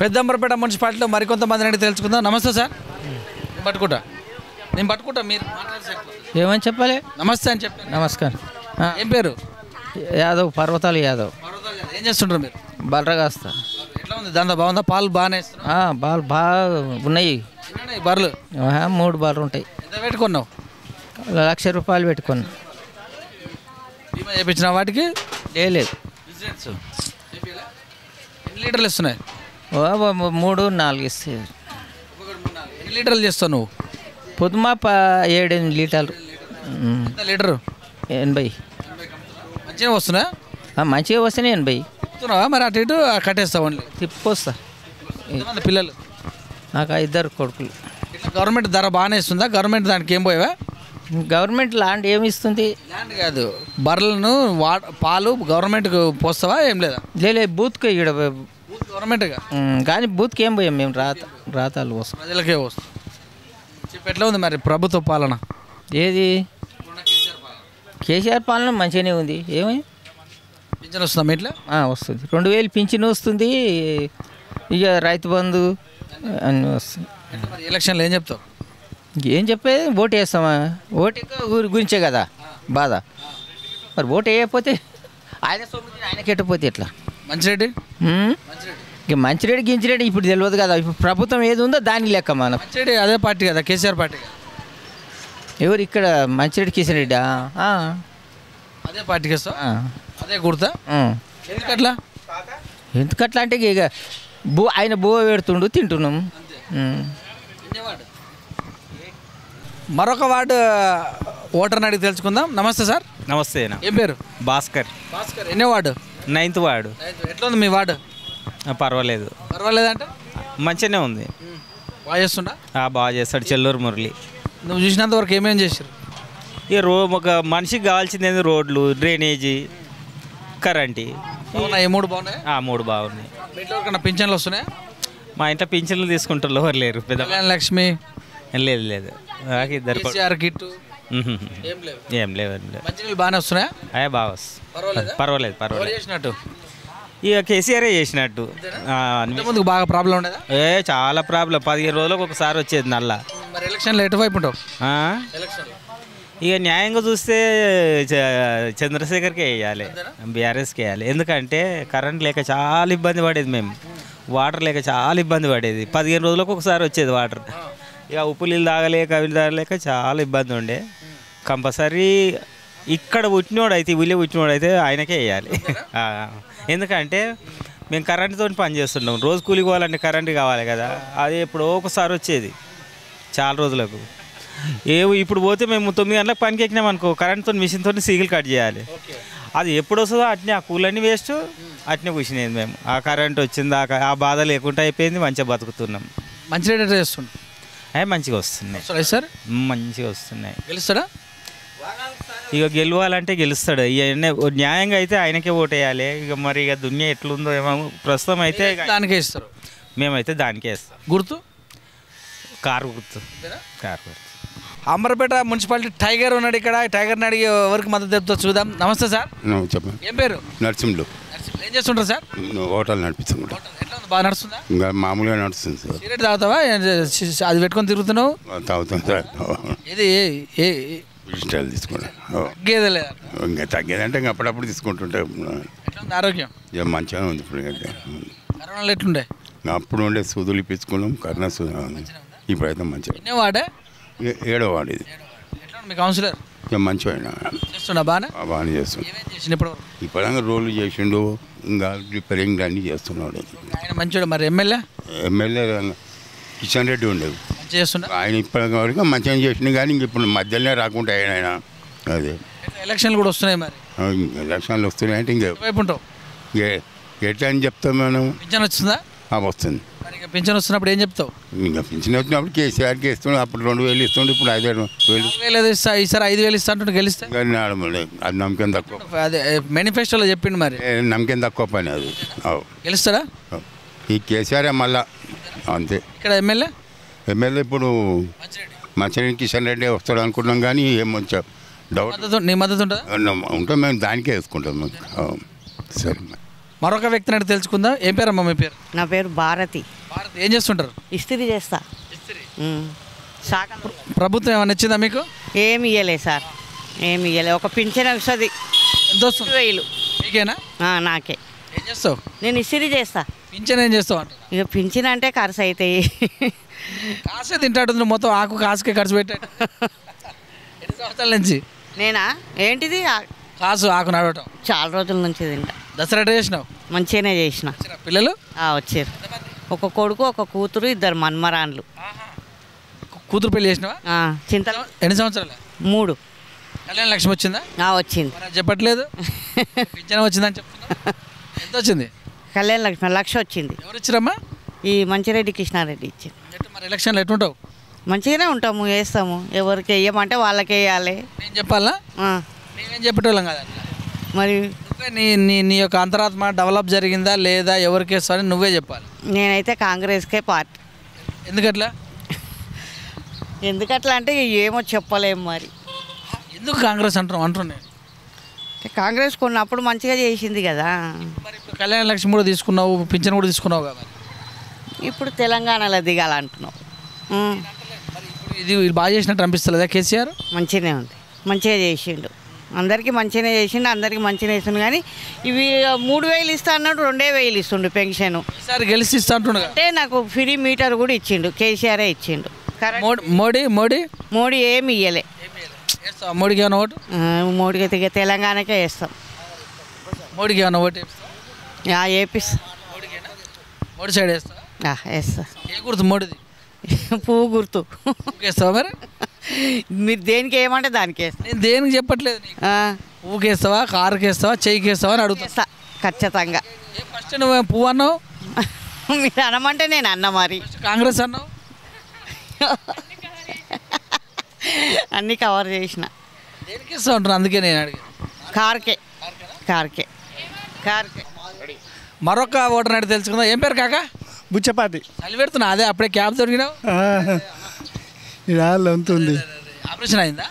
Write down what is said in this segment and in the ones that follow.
పెద్దంబరపేట మున్సిపాలిటీలో మరికొంతమంది నుండి తెలుసుకుందాం. నమస్తే సార్. నేను పట్టుకుంటా మీరు ఏమని చెప్పాలి? నమస్తే అని చెప్పాను. నమస్కారం. ఏం పేరు? యాదవ్, పర్వతాలు యాదవ్. ఏం చేస్తుంటారు మీరు? బర్రగాస్తా. ఎట్లా ఉంది దందా? బాగుందా? పాలు బాగానే ఇస్తున్నా? బాల్ బాగా ఉన్నాయి. బర్రెలు 3 బార్లు ఉంటాయి. ఎంత పెట్టుకున్నావు? 1,00,000 రూపాయలు పెట్టుకున్నా. బీమా చేయించిన వాటికి లేదు. ఎన్ని లీటర్లు ఇస్తున్నాయి? 3-4 ఇస్తాయి. ఎన్ని లీటర్లు చేస్తావు నువ్వు? పొద్దుమా 7-8 లీటర్లు. ఎంత లీటరు? 80. మంచిగా వస్తున్నా? మంచిగా వస్తేనే 80. చెప్తున్నావా మరి? అటు ఇటు కట్టేస్తావు ఓన్లీ? తిప్పుకొస్తా. ఎంతమంది పిల్లలు? నాకు 2 కొడుకులు. ఇట్లా గవర్నమెంట్ ధర బాగానే ఇస్తుందా? గవర్నమెంట్ దానికి ఏం పోయావా? గవర్నమెంట్ ల్యాండ్ ఏమి ఇస్తుంది? ల్యాండ్ కాదు, బర్రెలను పాలు గవర్నమెంట్కి పోస్తావా? ఏం లేదా? లేదు, బూత్కి ఇక్కడ గవర్నమెంట్గా. కానీ బూత్కి ఏం పోయాం మేము. రాతాలు వస్తాం, ప్రజలకే వస్తాం. చెప్పి ఎట్లా ఉంది మరి ప్రభుత్వ పాలన? ఏది కేసీఆర్ పాలన మంచిగానే ఉంది. ఏమి పింఛన్ వస్తుందా మీ ఇట్లా? వస్తుంది. 2,000 పింఛన్ వస్తుంది. ఇక రైతు బంధు అన్నీ వస్తుంది. మరి ఎలక్షన్లో ఏం చెప్తావు? ఏం చెప్పేది? ఓటు వేస్తామా? ఓటు గురించే కదా బాధ. మరి ఓటు వేయకపోతే ఆయన సొమ్మిది ఆయనకి ఎట్టపోతే ఎట్లా? మంచిరెడ్డి ఇక మంచిరెడ్డి గించిరెడ్డి ఇప్పుడు తెలియదు కదా. ఇప్పుడు ప్రభుత్వం ఏది ఉందో దానికి లెక్క. మనం మంచిరెడ్డి అదే పార్టీ కదా, కేసీఆర్ పార్టీ. ఎవరు ఇక్కడ? మంచిరెడ్డి కిషన్ రెడ్డి. అదే పార్టీకి వస్తా, అదే గుర్తా. ఎందుకట్లా? ఎందుకట్లా అంటే ఇక ఆయన పెడుతుండు, తింటున్నాం. మరొక వార్డు ఓటర్ని అడిగి తెలుసుకుందాం. నమస్తే సార్. నమస్తే. ఏం పేరు? భాస్కర్. ఎన్నో వార్డు? 9th ward. ఎట్లా ఉంది మీ వార్డు? పర్వాలేదు. పర్వాలేదంటే మంచిగానే ఉంది. బాగా చేస్తుండా? బాగా చేస్తాడు చెల్లూరు మురళి. నువ్వు చూసినంత వరకు ఏమేమి చేశారు? ఇక ఒక మనిషికి కావాల్సింది ఏంది? రోడ్లు, డ్రైనేజీ, కరెంటు. ఈ 3 బాగున్నాయి. 3 బాగున్నాయి. మీ ఇంట్లో ఎవరికన్నా పింఛన్లు వస్తున్నాయా? మా ఇంట్లో పింఛన్లు తీసుకుంటారు ఎవరు లేరు. పెద్ద లక్ష్మి లేదు. లేదు, నాకు 2 కిట్టు ఏం లేవు. మంచినీళ్ళు బాగానే వస్తున్నాయా? బాగా వస్తుంది. పర్వాలేదు చేసినట్టు. ఇక కేసీఆరే చేసినట్టు. ముందుకు బాగా ప్రాబ్లం ఉండేదా? చాలా ప్రాబ్లం. 15 రోజులకు ఒకసారి వచ్చేది నల్లా. మరి ఎలక్షన్లో ఎటువైపు ఉంటావు? ఇక న్యాయంగా చూస్తే చంద్రశేఖర్కే వేయాలి, బీఆర్ఎస్కి వేయాలి. ఎందుకంటే కరెంట్ లేక చాలా ఇబ్బంది పడేది మేము. వాటర్ లేక చాలా ఇబ్బంది పడేది. 15 రోజులకు ఒకసారి వచ్చేది వాటర్. ఇక ఉప్పు నీళ్ళు తాగలేక అవి తాగలేక చాలా ఇబ్బంది ఉండే. కంపల్సరీ ఇక్కడ పుట్టినోడైతే, ఊళ్ళో పుట్టినోడైతే ఆయనకే వేయాలి. ఎందుకంటే మేము కరెంటుతో పని చేస్తున్నాం. రోజు కూలికి పోవాలంటే కరెంటు కావాలి కదా. అది ఎప్పుడో ఒకసారి వచ్చేది చాలా రోజులకు. ఇప్పుడు పోతే మేము 9 గంటలకు పనికి ఎక్కినాం అనుకో, కరెంట్తో మిషన్తో సీగులు కట్ చేయాలి. అది ఎప్పుడు వస్తుందో అట్నే ఆ కూలన్నీ వేస్ట్, అట్నే కూర్చునేది మేము. ఆ కరెంట్ వచ్చింది, ఆ బాధ లేకుండా అయిపోయింది. మంచిగా బతుకుతున్నాం. మంచి రేట్ చేస్తున్నాం. మంచిగా వస్తున్నాయి సార్, మంచిగా వస్తున్నాయి. గెలుస్తాడా? ఇక గెలవాలంటే గెలుస్తాడు. ఇవన్నీ న్యాయంగా అయితే ఆయనకే ఓటేయాలి. ఇక మరి ఇక దునియా ఎట్లుందో ఏమో. ప్రస్తుతం అయితే దానికే ఇస్తారు. మేమైతే దానికే ఇస్తాం. గుర్తు కారు గుర్తు. అంబర్పేట మున్సిపాలిటీ టైగర్ ఉన్నాడు ఇక్కడ. టైగర్ని అడిగి ఎవరికి మద్దతు చెప్తా చూద్దాం. నమస్తే సార్. చెప్పండి. ఏం పేరు? నరసింహులు. ఏం చేస్తుంటారు సార్? హోటల్ నడిపిస్తాం. ఎట్లా ఉంది? బాగా నడుస్తుందా? ఇంకా మామూలుగా నడుస్తుంది సార్. సిగరెట్ తాగుతావా? అది పెట్టుకొని తిరుగుతున్నావు? తాగుతాం సార్. ఇది ఇష్టాలు తీసుకుంటాం. తగ్గేదే ఇంకా తగ్గేదంటే ఇంకా అప్పుడప్పుడు తీసుకుంటుంటే. ఎట్లా ఉంది ఆరోగ్యం? మంచిగానే ఉంది. ఇప్పుడు కరోనాలో ఎట్లుండే? అప్పుడు ఉండే సూదులు ఇప్పించుకున్నాం. కరోనా సూదులు ఇప్పుడైతే మంచిగా. ఎన్నో వాడే? 7వ వార్డు ఇది. ఎట్లా మీ కౌన్సిలర్? ఇక మంచిగా చేస్తున్నా బాగానే చేస్తున్నాడు. ఇప్పుడు రోడ్లు చేసిండు, ఇంకా రిపేరింగ్ అన్నీ చేస్తున్నాడు. ఆయన మంచిగా. మరి ఎమ్మెల్యే కిషన్ రెడ్డి ఉండేది మంచిగా చేస్తున్నా. ఆయన ఇప్పటివరకు మంచిగా చేసిండు, కానీ ఇంక ఇప్పుడు మధ్యలోనే రాకుండా ఆయన. అదే ఎలక్షన్లు కూడా వస్తున్నాయి. మరి ఎలక్షన్లు వస్తున్నాయి అంటే ఇంకా వైపు ఉంటావు. ఎట్లా అని చెప్తాం మనం. పింఛన్ వస్తుందా? వస్తుంది. మరి పింఛన్ వస్తున్నప్పుడు ఏం చెప్తావు? ఇంకా పింఛన్ వచ్చినప్పుడు కేసీఆర్కి ఇస్తుండే. అప్పుడు 2,000 ఇస్తుండే, ఇప్పుడు 5,000 ఇస్తా. ఈసారి 5,000 ఇస్తా అంటుంటే గెలిస్తే అది నమ్మకం తక్కువ. అదే మేనిఫెస్టోలో చెప్పిండు. మరి నమ్మకం తక్కువ పని అది. గెలుస్తాడా? ఈ కేసీఆర్ మళ్ళా అంతే. ఇక్కడ ఎమ్మెల్యే ఇప్పుడు మంచిరెడ్డి కిషన్ రెడ్డి వస్తాడు అనుకున్నాం, కానీ ఏమొచ్చా డౌట్. నీ మద్దతు ఉంటుందా? ఉంటే మేము దానికే వేసుకుంటాం. సరే. మరొక వ్యక్తిని అడిగి తెలుసుకుందాం. ఏం పేరమ్మా మీ పేరు? నా పేరు భారతి. భారత్ ఏం చేస్తుంటారు? ఇస్త్రీ చేస్తా. శాఖ ప్రభుత్వం ఏమైనా ఇచ్చిందా మీకు? ఏమి ఇవ్వలే సార్, ఏమి ఇవ్వలే. ఒక పింఛన్ వస్తుంది, ఎంత వస్తుంది? 20,000. మీకేనా? నాకే. ఏం చేస్తావు? నేను ఇస్త్రీ చేస్తా. పింఛన్ ఏం చేస్తావు అంట? ఇక పింఛన్ అంటే ఖర్చు అవుతాయి. కాసే తింటాడు నువ్వు, మొత్తం ఆకు కాసుకే ఖర్చు పెట్టాడు. ఎన్ని సంవత్సరాల నుంచి? నేనా? ఏంటిది? కాసు ఆకు నడవటం చాలా రోజుల నుంచి తింటా. దసరా ఎట్లా చేసినావు? మంచిగానే చేసిన. పిల్లలు వచ్చారు. ఒక కొడుకు, ఒక కూతురు, 2 మన్మరాన్లు. కూతురు పెళ్లి చేసినావా? చింతలు. ఎన్ని సంవత్సరాలు? 3. కళ్యాణ లక్ష్మి వచ్చిందా? వచ్చింది. మరి చెప్పట్లేదు. పింఛన్ వచ్చిందని చెప్తున్నా. ఎంత వచ్చింది? కళ్యాణ లక్ష్మి 1,00,000 వచ్చింది. ఎవరు ఇచ్చారమ్మా? ఈ మంచిరెడ్డి కృష్ణారెడ్డి ఇచ్చింది. మరి ఎలక్షన్లో ఎట్లుంటావు? మంచిగానే ఉంటాము, వేస్తాము. ఎవరికి వేయమంటే వాళ్ళకే వేయాలి. నేను చెప్పాలా? మేమేం చెప్పేటోళ్ళం కదా. మరి నువ్వే నీ యొక్క అంతరాత్మ డెవలప్ జరిగిందా లేదా, ఎవరికి వేస్తావని నువ్వే చెప్పాలి. నేనైతే కాంగ్రెస్కే పార్టీ. ఎందుకట్లా? ఎందుకట్లా అంటే ఏమో చెప్పలేము. మరి ఎందుకు కాంగ్రెస్ అంటున్నాను. కాంగ్రెస్ కొన్నప్పుడు మంచిగా చేసింది కదా. మరి ఇప్పుడు కళ్యాణ లక్ష్మి కూడా తీసుకున్నావు, పింఛన్ కూడా తీసుకున్నావు కదా. ఇప్పుడు తెలంగాణలో దిగాలంటున్నావు. మరి ఇప్పుడు ఇది బాగా చేసినట్టు అనిపిస్తలేదా కేసీఆర్? మంచిగానే ఉంది, మంచిగా చేసిండు. అందరికీ మంచిగానే చేసిండు, అందరికీ మంచిగా ఇస్తుండు. కానీ ఇవి 3,000 ఇస్తా అన్నాడు, 2,000 ఇస్తుండు పెన్షన్. ఈసారి గెలిచి ఇస్తా అంటుండు. అంటే నాకు ఫ్రీ మీటర్ కూడా ఇచ్చిండు, కేసీఆరే ఇచ్చిండు. మోడీ ఏమి ఇయ్యలే. మోడీకి ఏమైనా ఓటు? మోడీకి తెలంగాణకే వేస్తాం. మోడీకి ఏమైనా ఓటు ఏపిస్తా. మోడీ సైడ్ వేస్తా. వేస్తా. ఏ గుర్తు మోడీది? పువ్వు గుర్తు. వేస్తావా? మరి మీరు దేనికి ఏమంటే దానికి వేస్తా. నేను దేనికి చెప్పట్లేదు. పువ్వుకి వేస్తావా, కారుకి వేస్తావా, చెయ్యికి వేస్తావా అని అడుగుతా. ఖచ్చితంగా. ఫస్ట్ నువ్వు పువ్వు అన్నావు, మీరు అనమంటే నేను అన్న. మరి కాంగ్రెస్ అన్నావు. అన్నీ కవర్ చేసిన. దేనికి ఇస్తా ఉంటాను, అందుకే నేను అడిగాను. కార్కే. మరొక ఓటర్ అడిగి తెలుసుకుందాం. ఏం పేరు కాక? బుచ్చపాటి. చలి పెడుతున్నా, అదే అప్పుడే క్యాబ్ దొరికినావు. ఇలా ఉంటుంది. ఆపరేషన్ అయిందా?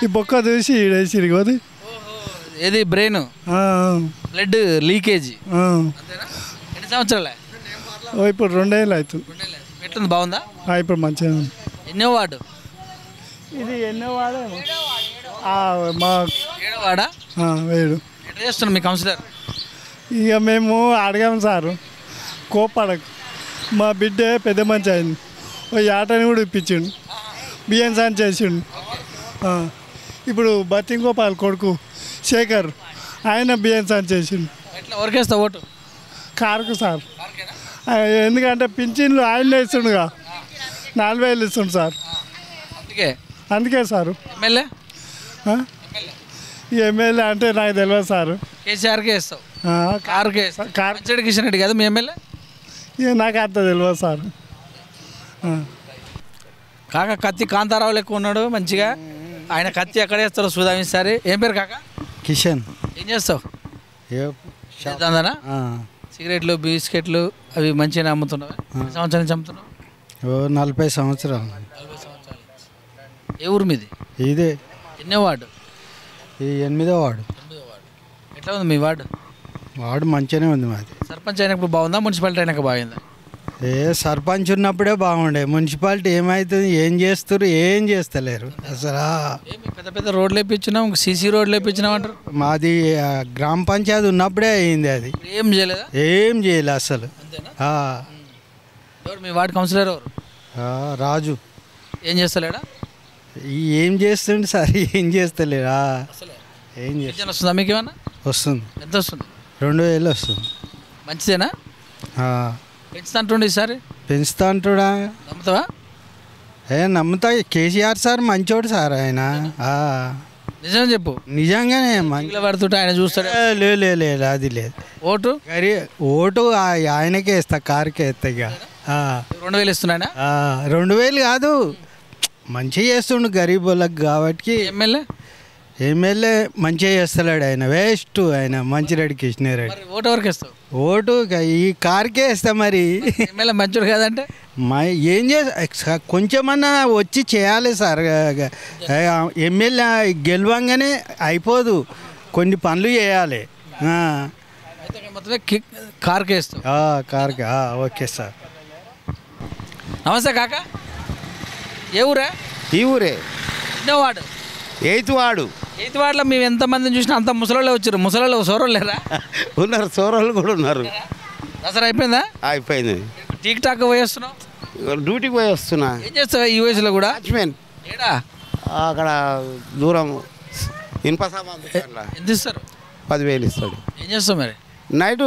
ఈ బొక్క చూసి ఇరిగోది. ఏది బ్రెయిన్ బ్లడ్ లీకేజీ. ఎన్ని సంవత్సరాలే? ఇప్పుడు 2 ఏళ్ళు అవుతుంది. ఎట్లుంది, బాగుందా? ఇప్పుడు మంచిగా ఉంది. ఎన్నో వార్డు ఇది? ఎన్నో వాడే మా 7వ వార్డా? 7. ఎట్లా చేస్తున్నాం మీ కౌన్సిలర్? ఇక మేము అడిగాము సారు, కోపడకు. మా బిడ్డ పెద్ద మంచి అయింది, ఓ ఆటని కూడా ఇప్పించిండు, బియ్యం సాన్ చేసిండు. ఇప్పుడు బతింగోపాల్ కొడుకు శేఖర్, ఆయన బియ్యం సాన్ చేసిండు. ఎట్లా వరకేస్తా ఓటు? కారుకు సార్. ఎందుకంటే పింఛన్లు ఆయన ఇస్తుండగా 4,000 ఇస్తుండు సార్. అందుకే సారు. ఎమ్మెల్యే? ఎమ్మెల్యే అంటే నాకు తెలియదు సారు. కేసీఆర్కే ఇస్తావు? కారుకే? మంచిరెడ్డి కిషన్ రెడ్డి కదా మీ ఎమ్మెల్యే? ఇక నాకు అంత తెలియదు సార్. కాక కత్తి కాంతారావు లెక్క ఉన్నాడు మంచిగా. ఆయన కత్తి ఎక్కడ వేస్తారో చూద్దాం ఈసారి. ఏం పేరు కాక? కిషన్. ఏం చేస్తావు? చేద్దాందనా? సిగరెట్లు, బిస్కెట్లు అవి మంచిగా అమ్ముతున్నావు. ఎన్ని సంవత్సరాల నుంచి అమ్ముతున్నావు? 40 సంవత్సరాలు. ఏ ఊరు మీది? ఇదే. ఎన్నో వార్డు? ఈ 8వ వార్డు. ఎట్లా ఉంది మీ వార్డు? వార్డు మంచిగానే ఉంది మాది. సర్పంచ్ అయినప్పుడు బాగుందా, మున్సిపాలిటీ అయినాక బాగుందా? సర్పంచ్ ఉన్నప్పుడే బాగుండే. మున్సిపాలిటీ ఏమవుతుంది, ఏం చేస్తారు, ఏం చేస్తలేరు అసలు. పెద్ద పెద్ద రోడ్లు వేయించినాం, సీసీ రోడ్లు వేయించినాం అంటారు. మాది గ్రామ పంచాయతీ ఉన్నప్పుడే అయింది, అది ఏం చేయలేదా? ఏం చేయలే అసలు. ఎవరు మీ వార్డు కౌన్సిలర్ ఎవరు? రాజు. ఏం చేస్తలేడా? ఏం చేస్తుండే సార్, ఏం చేస్తలేరా. ఏం చేస్తా. వస్తుందా మీకు ఏమన్నా? వస్తుంది. ఎంత వస్తుంది? 2,000 వస్తుంది. మంచిదేనా? పెంచుతా అంటుండే ఈసారి. పెంచుతా అంటుడా? నమ్ముతావా? నమ్ముతా. కేసీఆర్ సార్ మంచోడు సార్ ఆయన. నిజం చెప్పు. నిజంగానే పడుతుంటే ఆయన చూస్తాడు. లేదు అది లేదు. ఓటు? ఓటు ఆయనకే ఇస్తా, కారుకే ఇస్తా. ఇక 2,000 ఇస్తున్నాయన? 2,000 కాదు, మంచిగా చేస్తుండు గరీబ్ వాళ్ళకి కాబట్టి. ఎమ్మెల్యే మంచిగా చేస్తలేడు ఆయన, వేస్ట్ ఆయన మంచిరెడ్డి కిషన్రెడ్డి. ఓటు ఎవరికి ఇస్తావు? ఓటు ఈ కారుకే ఇస్తా. మరి ఎమ్మెల్యే మంచోడు కాదంటే ఏం చేస్తా, కొంచెమన్నా వచ్చి చేయాలి సార్. ఎమ్మెల్యే గెలవంగానే అయిపోదు, కొన్ని పనులు చేయాలి. అయితే మొత్తమే కార్కే ఇస్తాం. కార్కి ఓకే సార్. నమస్తే కాక, ఏ ఊరే? ఈ ఊరే ఎన్నో వాడు? 8th ward. 8th వార్డులో మేము ఎంతమందిని చూసినా అంత ముసలోళ్ళే వచ్చారు. ముసలోళ్ళు సోరోళ్ళు లేరా? ఉన్నారు, సోరోళ్ళు కూడా ఉన్నారు. దసరా అయిపోయిందా? అయిపోయింది. టీక్ టాక్ పోయి వస్తున్నావు? డ్యూటీకి పోయి వస్తున్నా. ఏం చేస్తావు ఈ వయసులో కూడా? వాచ్మెన్ ఏడా అక్కడ దూరం ఇనుప సామాన్ దుకాణంలో. ఎంత ఇస్తారు? 10,000 ఇస్తాడు. ఏం చేస్తావు మరి? Night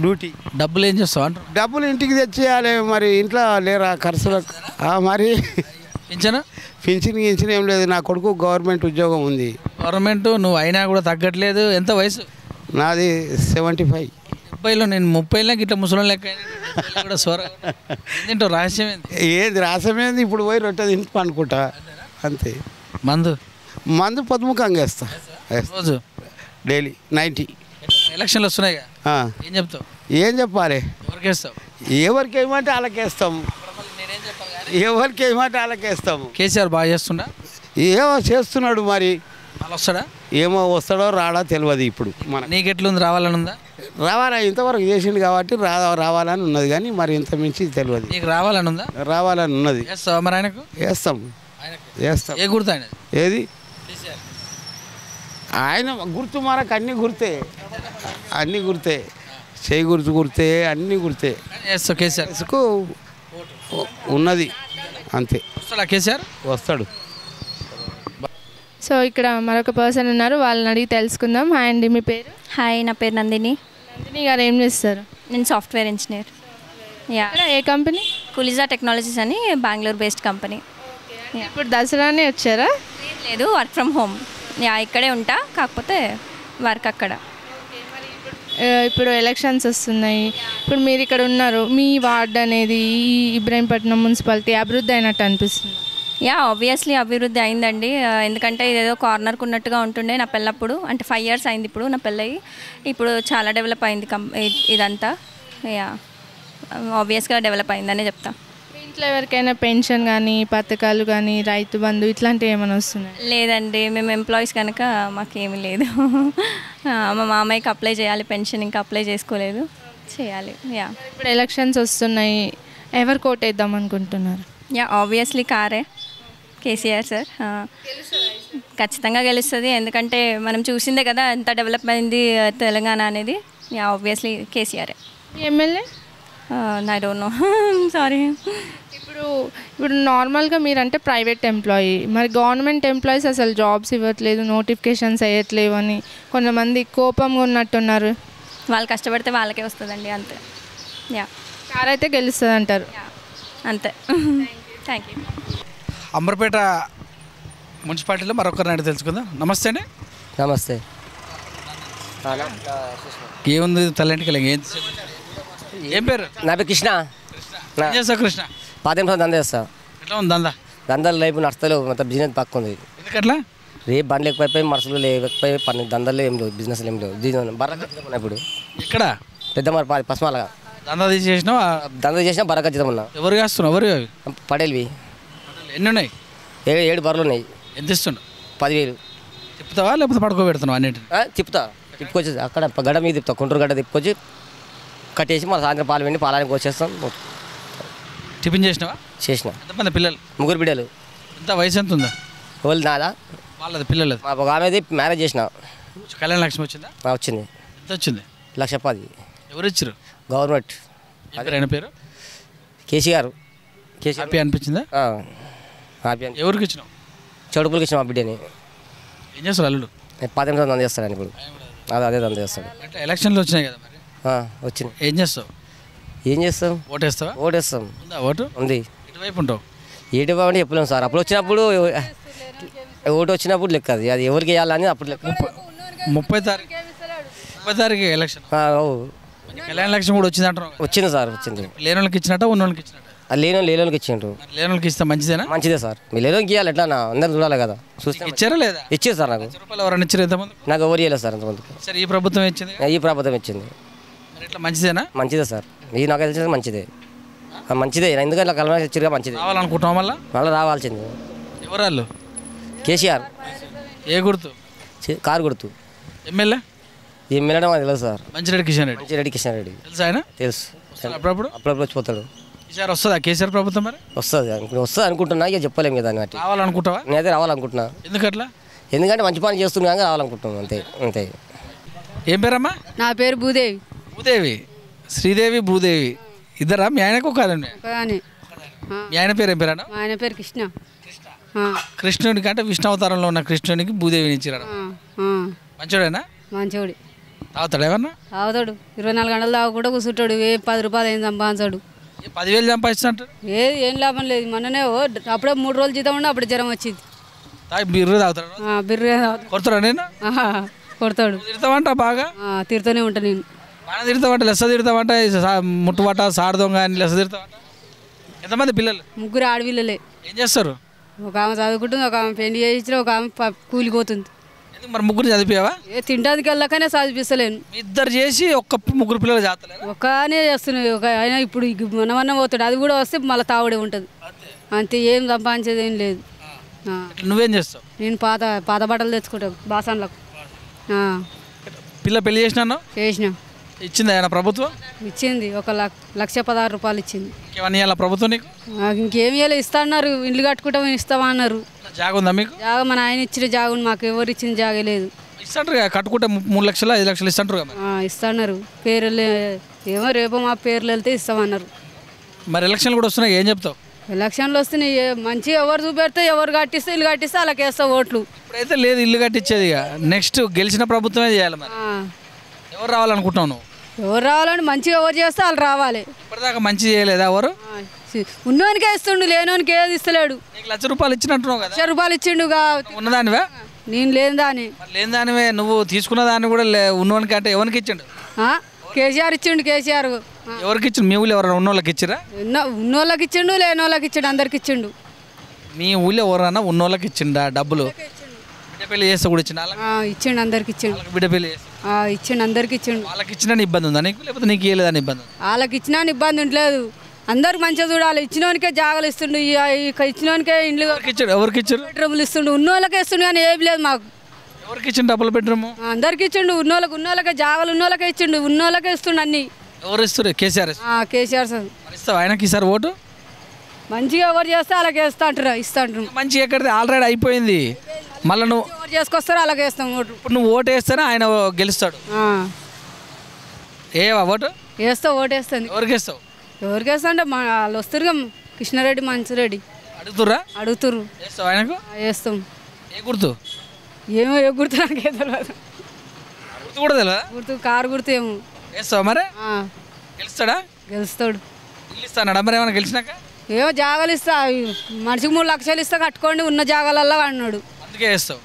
duty. డబ్బులు ఏం చేస్తావు అంటారు? డబ్బులు ఇంటికి తెచ్చేయాలి మరి, ఇంట్లో లేరా ఖర్చులకు. మరి పింఛను పింఛన్ ఏం లేదు. నా కొడుకు గవర్నమెంట్ ఉద్యోగం ఉంది. గవర్నమెంట్ నువ్వు అయినా కూడా తగ్గట్లేదు. ఎంత వయసు? నాది 75. 70లో నేను 30లో ఇట్లా ముసలి లెక్క కూడా సోర ఏంటో రహస్యం ఏంది? ఏది రాసమేంది, ఇప్పుడు పోయి రొట్టె తింటూ అనుకుంటా అంతే. మందు పొద్దుముఖంగా వేస్తా రోజు డైలీ 90. ఎలక్షన్లు వస్తున్నాయి, ఏం చెప్తావు? ఏం చెప్పాలి? ఎవరికి వేస్తావు? ఎవరికి ఏమంటే వాళ్ళకేస్తాము. ఎవరికి ఏమంటే వాళ్ళకేస్తాము. కేసీఆర్ బాగా చేస్తుండా? ఏమో చేస్తున్నాడు మరి. వాళ్ళు వస్తాడా? ఏమో వస్తాడో రాడా తెలియదు. ఇప్పుడు నీకు ఎట్లుంది, రావాలని ఉందా? రావాలా, ఇంతవరకు చేసిండు కాబట్టి రావాలని ఉన్నది, కానీ మరి ఇంత మించి తెలియదు. నీకు రావాలని ఉందా? రావాలని ఉన్నది. వేస్తావా మరి ఆయనకు? వేస్తాం. ఏ గుర్తు ఆయన? ఏది ఆయన గుర్తు మనకు అన్నీ గుర్తే, అన్నీ గుర్తే. చేయి గుర్తే, అన్నీ గుర్తే. వేస్తావు కేసీఆర్కు ఉన్నది అంతే. వస్తాడా కేసీఆర్? వస్తాడు. సో ఇక్కడ మరొక పర్సన్ ఉన్నారు, వాళ్ళని అడిగి తెలుసుకుందాం. హాయ్ అండి, మీ పేరు? హాయ్, నా పేరు నందిని. నందిని గారు ఏం చేస్తారు? నేను సాఫ్ట్వేర్ ఇంజనీర్. యా. ఏ కంపెనీ? కులిజా టెక్నాలజీస్ అని బెంగళూరు బేస్డ్ కంపెనీ. ఇప్పుడు దసరానే వచ్చారా? లేదు, వర్క్ ఫ్రమ్ హోమ్. యా, ఇక్కడే ఉంటా, కాకపోతే వర్క్ అక్కడ. ఇప్పుడు ఎలక్షన్స్ వస్తున్నాయి, ఇప్పుడు మీరు ఇక్కడ ఉన్నారు, మీ వార్డ్ అనేది ఈ ఇబ్రాహీంపట్నం మున్సిపాలిటీ అభివృద్ధి అయినట్టు అనిపిస్తుంది? యా, ఆబ్వియస్లీ అభివృద్ధి అయిందండి. ఎందుకంటే ఇదేదో కార్నర్కు ఉన్నట్టుగా ఉంటుండే నా పెళ్ళప్పుడు. అంటే 5 years అయింది ఇప్పుడు నా పెళ్ళయి. ఇప్పుడు చాలా డెవలప్ అయింది ఇదంతా. యా, ఆబ్వియస్గా డెవలప్ అయిందనే చెప్తా. మీ ఇంట్లో ఎవరికైనా పెన్షన్ కానీ, పథకాలు కానీ, రైతు బంధు ఇట్లాంటివి ఏమైనా వస్తున్నాయి? లేదండి, మేము ఎంప్లాయీస్ కనుక మాకేమీ లేదు. మా మామయ్యకి అప్లై చేయాలి పెన్షన్, ఇంకా అప్లై చేసుకోలేదు, చేయాలి. యా, ఇప్పుడు ఎలక్షన్స్ వస్తున్నాయి, ఎవరు కోటేద్దాం అనుకుంటున్నారు? యా, ఆబ్వియస్లీ కారే, కేసీఆర్ సార్. ఖచ్చితంగా గెలుస్తుంది, ఎందుకంటే మనం చూసిందే కదా ఎంత డెవలప్ అయింది తెలంగాణ అనేది. యా, ఆబ్వియస్లీ కేసీఆరే. MLA? I don't know, sorry. ఇప్పుడు నార్మల్గా మీరంటే ప్రైవేట్ ఎంప్లాయీ, మరి గవర్నమెంట్ ఎంప్లాయీస్ అసలు జాబ్స్ ఇవ్వట్లేదు, నోటిఫికేషన్స్ వేయట్లేవు అని కొంతమంది కోపంగా ఉన్నట్టున్నారు. వాళ్ళు కష్టపడితే వాళ్ళకే వస్తుందండి, అంతే. యా, కార్ అయితే గెలుస్తుంది అంటారు. అంతే. Thank you. అంబర్పేట మున్సిపాలిటీలో మరొకరిని అడిగి తెలుసుకుందాం. నమస్తే అండి. నమస్తే. ఏముంది తల్లింటికి? ఏం పేరు? నా పేరు కృష్ణ. ఏం చేస్తావు కృష్ణ? 10 నిమిషాలు దందా చేస్తా. ఎట్లా ఉంది దందా? దందాలు లేపు నడుస్తలేవు, మొత్తం బిజినెస్ పక్క ఉంది. ఎందుకట్లా? రేపు బండ్లు ఎక్కువైపోయి, మనుషులు లేకపోయి, పని దందాలు ఏం లేవు, బిజినెస్ ఏం లేవు. బరకచ్చితం ఇప్పుడు ఇక్కడ పెద్ద మరి పస్మాలగా దందా తీసేసినావు? దందా చేసినా బరకచ్చితం ఉన్నా. ఎవరు కాస్తున్నావు? ఎవరు అవి? పడేలువి. ఎన్ని ఉన్నాయి? 7 బర్రెలు ఉన్నాయి. ఎంత ఇస్తుండవు? 10,000. తిప్పుతావా లేకపోతే పడుకోబెడుతున్నావు? అన్నింటిని తిప్పుకొచ్చి అక్కడ గడ్డ మీద తిప్పుతా, కుంటూరు గడ్డ తిప్పుకొచ్చి కట్టేసి మన సాయంత్రం పాలు వెండి పాలని కోసేస్తాం. టిఫిన్ చేసినావా? చేసిన. ఎంతమంది పిల్లలు? 3 బిడ్డలు. ఎంత వయసు ఎంత ఉందా? వాళ్ళు నాదా? వాళ్ళది పిల్లలు. మా ఒక ఆమెది మ్యారేజ్ చేసిన. కళ్యాణ లక్ష్మి వచ్చిందా? వచ్చింది. ఎంత వచ్చింది? 1,10,000. ఎవరు ఇచ్చారు? గవర్నమెంట్. ఆయన పేరు కేసీఆర్. హ్యాపీ అనిపించిందా? హ్యాపీ. ఎవరికి ఇచ్చినావు? చడుపులకి ఇచ్చిన మా బిడ్డని. ఏం చేస్తారు అల్లుడు? 10 నిమిషాలు దంద చేస్తాడు ఇప్పుడు. అదే దంద చేస్తాడు. అంటే ఎలక్షన్లు వచ్చినాయి కదా మరి, వచ్చింది. ఏం చేస్తావు? ఏం చేస్తాం? ఓటేస్తావా? ఓటేస్తాం. ఓటు ఉంది. ఇటువైపు ఉంటావు? ఎటువైపు అంటే చెప్పలేము సార్. అప్పుడు వచ్చినప్పుడు ఓటు వచ్చినప్పుడు లెక్క అది, అది ఎవరికి వేయాలని అప్పుడు లెక్క. 30 తారీఖు ఎలక్షన్. కళ్యాణ లక్ష్మి కూడా వచ్చింది అంటారు? వచ్చింది సార్, వచ్చింది. లేని వాళ్ళకి ఇచ్చినట్ట, ఉన్న వాళ్ళకి ఇచ్చినట్ట? లేనోళ్ళకి ఇచ్చిండ్రు. లేని వాళ్ళకి ఇస్తే మంచిదేనా? మంచిదే సార్. మీరు లేనోళ్ళకి ఇవ్వాలి, ఎట్లా అందరు చూడాలి కదా. చూస్తే ఇచ్చారా లేదా? ఇచ్చేది సార్. నాకు రూపాయలు ఎవరైనా ఇచ్చారు ఎంతమంది? నాకు ఎవరు ఇవ్వలేదు సార్ ఎంతమంది. సరే, ఈ ప్రభుత్వం ఇచ్చింది. ఈ ప్రభుత్వం ఇచ్చింది. మరి ఇట్లా మంచిదేనా? మంచిదే సార్. ఇది నాకు తెలిసింది మంచిదే. మంచిదే, ఎందుకంటే కలర్ ఇచ్చిగా మంచిదే. రావాలనుకుంటున్నాం మళ్ళీ? మళ్ళీ రావాల్సింది. ఎవరు వాళ్ళు? కేసీఆర్. ఏ గుర్తు? కారు గుర్తు. ఎమ్మెల్యే? ఎమ్మెల్యే మాకు తెలుసు సార్. మంచిరెడ్డి కిషన్ రెడ్డి. మంచిరెడ్డి కిషన్ రెడ్డి తెలుసా ఆయన? తెలుసు. అప్పుడప్పుడు అప్పుడప్పుడు వచ్చిపోతాడు. ఈసారి వస్తుందా కేసీఆర్ ప్రభుత్వం మరి? వస్తుంది అనుకుంటున్నా, ఇక చెప్పలేము కదా అన్నట్టు. రావాలనుకుంటావా? నేనైతే రావాలనుకుంటున్నా. ఎందుకట్లా? ఎందుకంటే మంచి పని చేస్తున్నాం కానీ రావాలనుకుంటున్నాం, అంతే అంతే. ఏం పేరమ్మా? నా పేరు భూదేవి. భూదేవి, శ్రీదేవి, భూదేవి ఇద్దరా? మీ ఆయనకు కాదండి? మీ ఆయన పేరు ఏం పేరు అన్న? మా ఆయన పేరు కృష్ణ. కృష్ణుడికి అంటే విష్ణు అవతారంలో ఉన్న కృష్ణునికి భూదేవిని ఇచ్చిరాడు. మంచోడేనా? మంచోడి. తాగుతాడు ఏమన్నా? తాగుతాడు, 24 గంటలు తాగకుండా కూర్చుంటాడు. 10 రూపాయలు ఏం సంపాదించాడు. 10,000 సంపాదించినట్టు ఏం లాభం లేదు. మొన్ననే అప్పుడే 3 రోజులు జీతం ఉండే అప్పుడు జ్వరం వచ్చింది. బిర్రు తాగుతాడు. బిర్రు కొడతాడా? నేను కొడతాడు. తిడతావంట బాగా? తిడుతూనే ఉంటా నేను. బాగా తిడతావంట, లెస్స తిడతావంట, ముట్టుబట్ట సాడదొంగ అని లెస్స తిడతావంట. ఎంతమంది పిల్లలు? 3 ఆడపిల్లలే. ఏం చేస్తారు? ఒక ఆమె చదువుకుంటుంది, ఒక ఆమె పెళ్లి చేయించిన, ఒక ఆమె కూలిపోతుంది. మరి 3 చదివావా? తింటానికి వెళ్ళకనే చదివిస్తలేను. ఇద్దరు చేసి 3 పిల్లలు చేస్తలేరు. ఒకనే చేస్తున్నాయి. ఒక ఆయన ఇప్పుడు మనమన్న పోతాడు, అది కూడా వస్తే మళ్ళీ తావుడే ఉంటుంది. అంతే, ఏం సంపాదించేది ఏం లేదు. నువ్వేం చేస్తావు? నేను పాత బట్టలు తెచ్చుకుంటాను బాసన్లకు. పిల్ల పెళ్లి చేసినా? చేసిన. ఇచ్చింది ఆయన ప్రభుత్వం? ఇచ్చింది. 1,16,000 రూపాయలు ఇచ్చింది. ఇంకేమన్నా ఇవ్వాలా ప్రభుత్వం నీకు? ఇంకేమి ఇవ్వాలి, ఇస్తా అన్నారు. ఇల్లు కట్టుకుంటాం ఇస్తామా అన్నారు. జాగ ఉందా మీకు? జాగ మన ఆయన ఇచ్చిన జాగుంది, మాకు ఎవరు ఇచ్చిన జాగ లేదు. ఇస్తాంటారు కదా, కట్టుకుంటే 3 లక్షలు 5 లక్షలు ఇస్తాంటారు కదా. ఇస్తాన్నారు. పేర్లు ఏమో రేపు మా పేర్లు వెళ్తే ఇస్తామన్నారు. మరి ఎలక్షన్లు కూడా వస్తున్నాయి, ఏం చెప్తావు? ఎలక్షన్లు వస్తున్నాయి, మంచి ఎవరు చూపెడితే ఎవరు కట్టిస్తే ఇల్లు కట్టిస్తే అలా వేస్తావు ఓట్లు. ఇప్పుడైతే లేదు ఇల్లు కట్టించేది, నెక్స్ట్ గెలిచిన ప్రభుత్వమే చేయాలి. మరి ఎవరు రావాలనుకుంటున్నావు నువ్వు? ఎవరు రావాలని మంచిగా ఎవరు చేస్తే వాళ్ళు రావాలి. ఇప్పటిదాకా మంచి చేయలేదా ఎవరు? ఉన్నోనికే ఇస్తుండు, లేనోనికి ఏది ఇస్తలేడు. నీకు 1,00,000 రూపాయలు ఇచ్చినట్టున్నావు కదా? 1,00,000 రూపాయలు ఇచ్చిండు. ఉన్నదానివే? నేను లేని దాన్ని. లేని దానివే నువ్వు తీసుకున్న దాన్ని కూడా ఉన్నోనికి అంటే ఎవరికి ఇచ్చిండు? కేసీఆర్ ఇచ్చిండు. కేసీఆర్ ఎవరికి ఇచ్చిండు? మీ ఊళ్ళో ఎవరైనా ఉన్నోళ్ళకి ఇచ్చిరా? ఉన్నోళ్ళకి ఇచ్చిండు, లేనోళ్ళకి ఇచ్చిండు, అందరికి ఇచ్చిండు. మీ ఊళ్ళో ఎవరన్నా ఉన్నోళ్ళకి ఇచ్చిండా డబ్బులు? బిడ్డ పెళ్లి చేస్తే కూడా ఇచ్చిండు? ఇచ్చిండు, అందరికి ఇచ్చిండు. బిడ్డ పెళ్లి ఇచ్చిండు, అందరికి ఇచ్చిండు. వాళ్ళకి ఇచ్చిన ఇబ్బంది ఉందా నీకు, లేకపోతే నీకు ఇవ్వలేదని ఇబ్బంది? వాళ్ళకి ఇచ్చినా ఇబ్బంది ఉండలేదు. అందరికి మంచిగా చూడాలి. ఇచ్చినోనికే జాగలు ఇస్తుండు, ఇచ్చినోనికే ఇండ్లు ఎవరికి ఇచ్చారు? బెడ్రూమ్లు ఇస్తుండు. ఉన్నోళ్ళకే ఇస్తుండు కానీ ఏమి లేదు మాకు. ఎవరికి ఇచ్చిండు డబుల్ బెడ్రూమ్? అందరికి ఇచ్చిండు. ఉన్నోళ్ళకే జాగలు ఉన్నోళ్ళకే ఇచ్చిండు, ఉన్నోళ్ళకే ఇస్తుండు అన్ని. ఎవరు ఇస్తారు? కేసీఆర్. కేసీఆర్ సార్ ఇస్తావు ఆయనకి ఈసారి ఓటు? మంచిగా ఎవరు చేస్తే అలాగే వేస్తా అంటారు, ఇస్తా అంటారు. మంచిగా ఎక్కడిది ఆల్రెడీ అయిపోయింది, మళ్ళీ నువ్వు ఎవరు చేసుకొస్తారో అలాగే వేస్తాం ఓటు. ఇప్పుడు నువ్వు ఓటు వేస్తేనే ఆయన గెలుస్తాడు. ఏవా ఓటు వేస్తావు? ఓటు వేస్తుంది. ఎవరికి వేస్తావు? ఎవరికి వేస్తా అంటే వాళ్ళు వస్తారు, కృష్ణారెడ్డి మంచిరెడ్డి అడుగుతుర్రా? అడుగుతుర్రు. వేస్తావు ఆయనకు? వేస్తాం. ఏ గుర్తు? ఏమో ఏ గుర్తు నాకే తెలియదు. గుర్తు కూడా తెలియదా? గుర్తు కారు గుర్తు ఏమో. వేస్తావా మరి? గెలుస్తాడా? గెలుస్తాడు. ఇల్లు ఇస్తాడు మరి ఏమైనా గెలిచినాక? ఏమో జాగాలు ఇస్తా, మనిషికి 3 లక్షలు ఇస్తా కట్టుకోండి ఉన్న జాగాలల్లో అన్నాడు. అందుకే వేస్తావు?